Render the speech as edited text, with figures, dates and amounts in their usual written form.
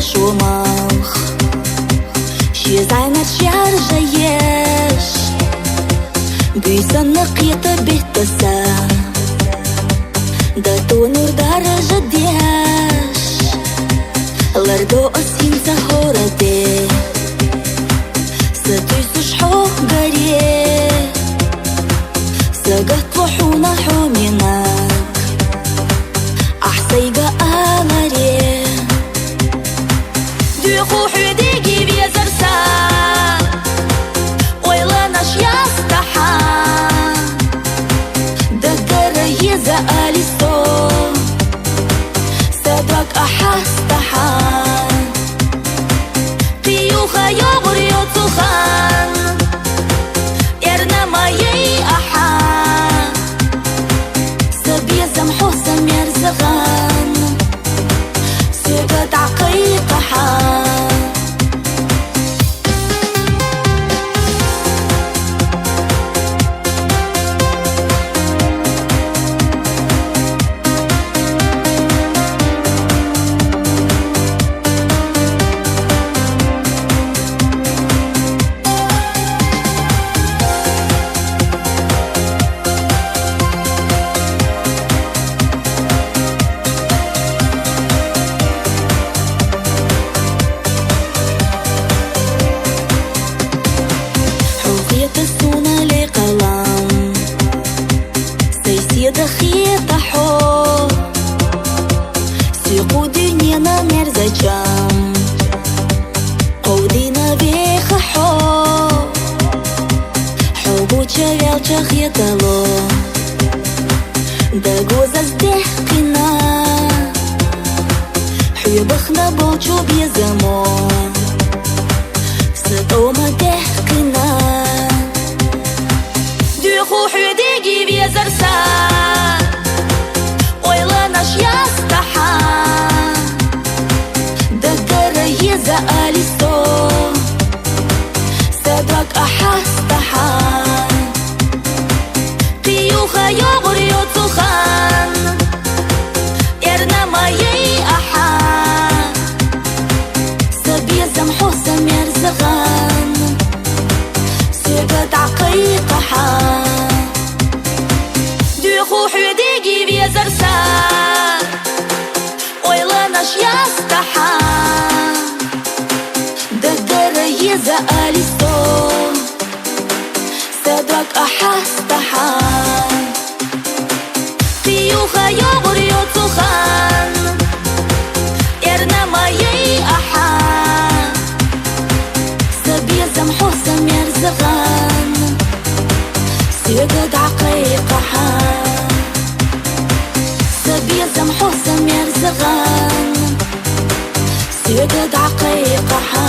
шумах și zainat șarjă ești Büyüsă năqită bihtăsa Da tunur dară jădeș Lărdo o simță horăte Să tu-i sușho gărie Să gătloḥuna xuminak Axsayga alare Duxu xudigi biezarsa Oylanаш yastaha Dagara yeza alisto Sadak ahastaha Qiyuha yoğur yotsuhan Erna mayay aha Sabiezam xusam yerzaghan Sugat aqiqaha تسونا لقلم سيسيد خيطة حب سيقو دنيانا مرزجام قودينا بيخ حب حبو تشغل تخيطلو داقوزا زدحقنا حيبخنا بوچو بيزمو ستوما دحقنا Duxu xudigi biezarsa Oylanаш yastaha Dagara yeza alisto Sadak ahastaha Qiyuha yoğur yotsuhan Erna mayay aha Sabiezam xusam yerzaghan Sugat aqiqaha Duxu xudigi biezarsa Oylanаш yastaha Dagara yeza alisto Sadak ahastaha Qiyuha yoğur yotsuhan Erna mayay aha Sabiezam xusam yerzaghan Sugat aqiqaha Sabiezam xusam yerzaghan Sugat aqiqaha